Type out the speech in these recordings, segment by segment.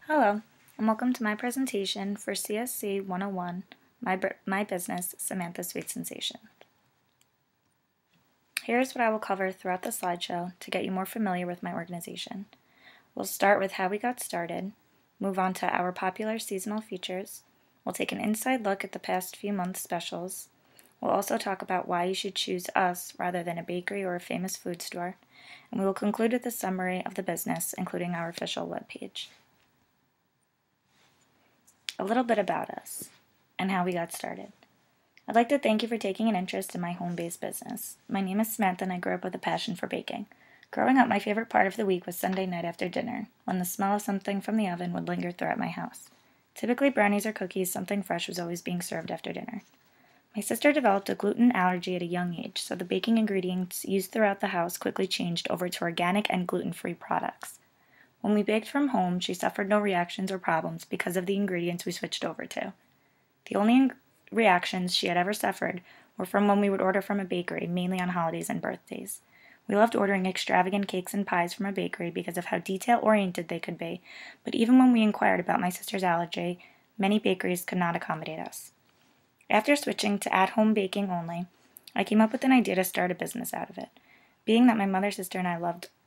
Hello, and welcome to my presentation for Csc101, my business, Samantha's Sweet Sensation. Here's what I will cover throughout the slideshow to get you more familiar with my organization. We'll start with how we got started, move on to our popular seasonal features, we'll take an inside look at the past few months' specials, we'll also talk about why you should choose us rather than a bakery or a famous food store, and we will conclude with a summary of the business, including our official webpage. A little bit about us and how we got started. I'd like to thank you for taking an interest in my home-based business. My name is Samantha and I grew up with a passion for baking. Growing up, my favorite part of the week was Sunday night after dinner, when the smell of something from the oven would linger throughout my house. Typically brownies or cookies, something fresh was always being served after dinner. My sister developed a gluten allergy at a young age, so the baking ingredients used throughout the house quickly changed over to organic and gluten-free products. When we baked from home, she suffered no reactions or problems because of the ingredients we switched over to. The only reactions she had ever suffered were from when we would order from a bakery, mainly on holidays and birthdays. We loved ordering extravagant cakes and pies from a bakery because of how detail-oriented they could be, but even when we inquired about my sister's allergy, many bakeries could not accommodate us. After switching to at-home baking only, I came up with an idea to start a business out of it. Being that my mother, sister, and I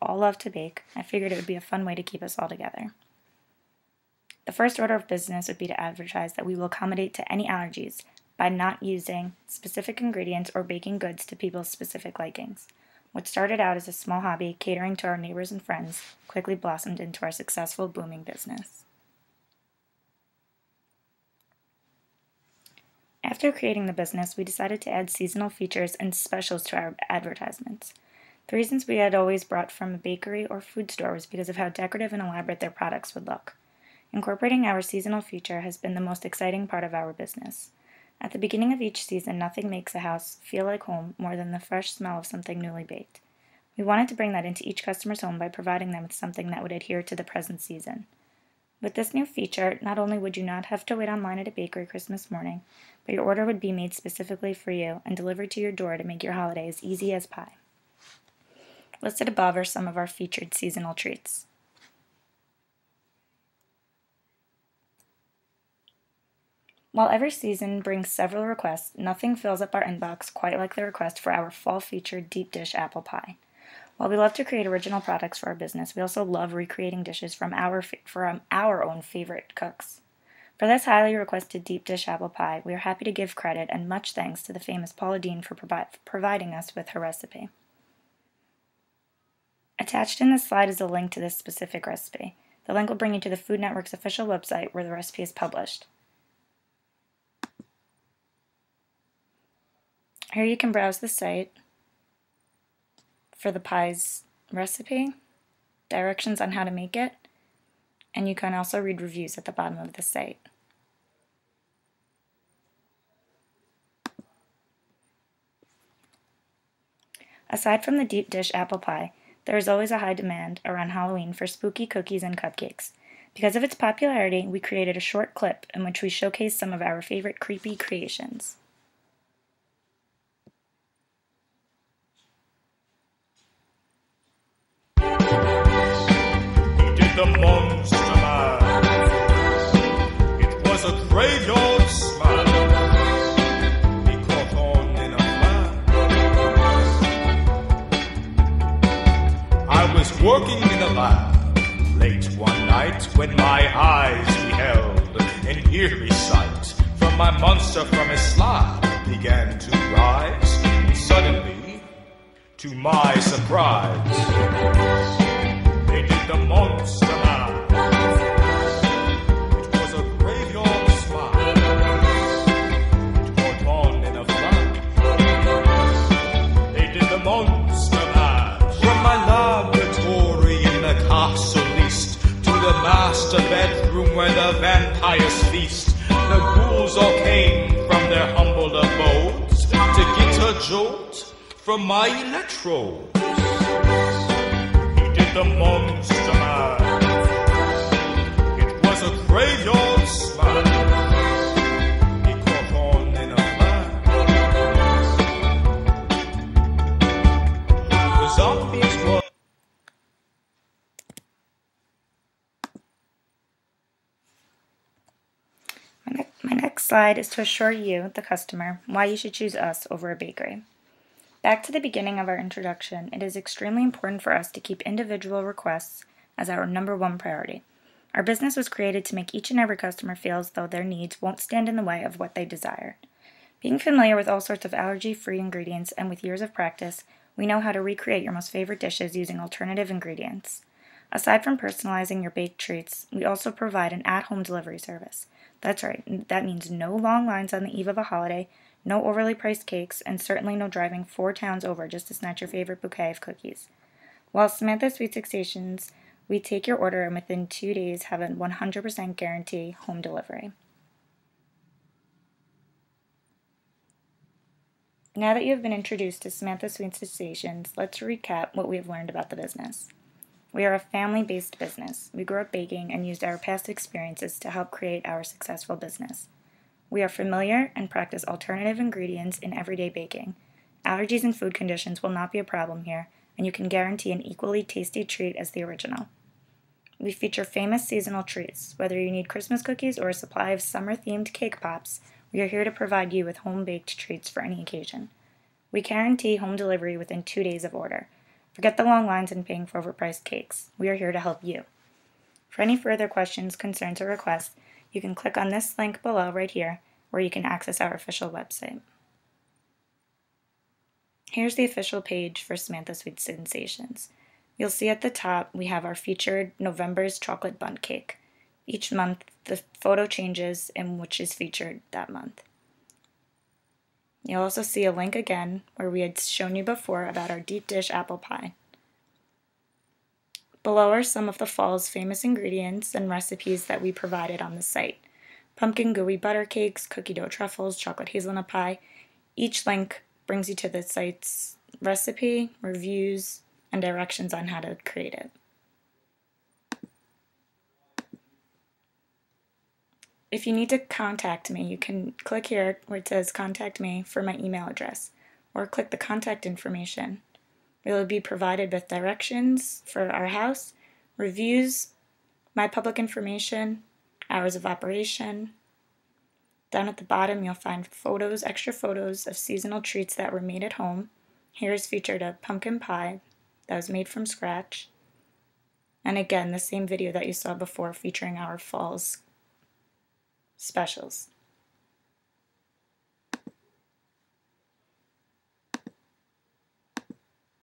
all loved to bake, I figured it would be a fun way to keep us all together. The first order of business would be to advertise that we will accommodate to any allergies by not using specific ingredients or baking goods to people's specific likings. What started out as a small hobby, catering to our neighbors and friends, quickly blossomed into our successful, booming business. After creating the business, we decided to add seasonal features and specials to our advertisements. The reasons we had always bought from a bakery or food store was because of how decorative and elaborate their products would look. Incorporating our seasonal feature has been the most exciting part of our business. At the beginning of each season, nothing makes a house feel like home more than the fresh smell of something newly baked. We wanted to bring that into each customer's home by providing them with something that would adhere to the present season. With this new feature, not only would you not have to wait online at a bakery Christmas morning, but your order would be made specifically for you and delivered to your door to make your holiday as easy as pie. Listed above are some of our featured seasonal treats. While every season brings several requests, nothing fills up our inbox quite like the request for our fall-featured deep dish apple pie. While we love to create original products for our business, we also love recreating dishes from our own favorite cooks. For this highly requested deep dish apple pie, we are happy to give credit and much thanks to the famous Paula Deen for providing us with her recipe. Attached in this slide is a link to this specific recipe. The link will bring you to the Food Network's official website where the recipe is published. Here you can browse the site for the pie's recipe, directions on how to make it, and you can also read reviews at the bottom of the site. Aside from the deep dish apple pie, there is always a high demand around Halloween for spooky cookies and cupcakes. Because of its popularity, we created a short clip in which we showcase some of our favorite creepy creations. He did the monster man. It was a graveyard smile. He caught on in a flash. I was working in a lab late one night when my eyes beheld an eerie sight. From my monster from his slab began to rise. Suddenly, to my surprise, they did the monster man. It was a graveyard smile. It caught on in a flash. They did the monster man. From my laboratory in the castle east to the master bedroom where the vampires feast, the ghouls all came from their humble abodes to get a jolt from my electrodes. He did the monster man. It was a graveyard smile. He caught on in a flash. The zombies were slide is to assure you, the customer, why you should choose us over a bakery. Back to the beginning of our introduction, it is extremely important for us to keep individual requests as our number one priority. Our business was created to make each and every customer feel as though their needs won't stand in the way of what they desire. Being familiar with all sorts of allergy-free ingredients and with years of practice, we know how to recreate your most favorite dishes using alternative ingredients. Aside from personalizing your baked treats, we also provide an at-home delivery service. That's right, that means no long lines on the eve of a holiday, no overly priced cakes, and certainly no driving 4 towns over just to snatch your favorite bouquet of cookies. While Samantha Sweet Stations, we take your order and within 2 days have a 100% guarantee home delivery. Now that you have been introduced to Samantha Sweet Stations, let's recap what we have learned about the business. We are a family-based business. We grew up baking and used our past experiences to help create our successful business. We are familiar and practice alternative ingredients in everyday baking. Allergies and food conditions will not be a problem here, and you can guarantee an equally tasty treat as the original. We feature famous seasonal treats. Whether you need Christmas cookies or a supply of summer-themed cake pops, we are here to provide you with home-baked treats for any occasion. We guarantee home delivery within 2 days of order. Forget the long lines and paying for overpriced cakes. We are here to help you. For any further questions, concerns, or requests, you can click on this link below right here, where you can access our official website. Here's the official page for Samantha Sweet Sensations. You'll see at the top we have our featured November's chocolate bundt cake. Each month, the photo changes in which is featured that month. You'll also see a link again where we had shown you before about our deep dish apple pie. Below are some of the fall's famous ingredients and recipes that we provided on the site. Pumpkin gooey butter cakes, cookie dough truffles, chocolate hazelnut pie. Each link brings you to the site's recipe, reviews, and directions on how to create it. If you need to contact me, you can click here where it says Contact Me for my email address, or click the contact information. It will be provided with directions for our house, reviews, my public information, hours of operation. Down at the bottom, you'll find photos, extra photos of seasonal treats that were made at home. Here is featured a pumpkin pie that was made from scratch. And again, the same video that you saw before featuring our fall's specials.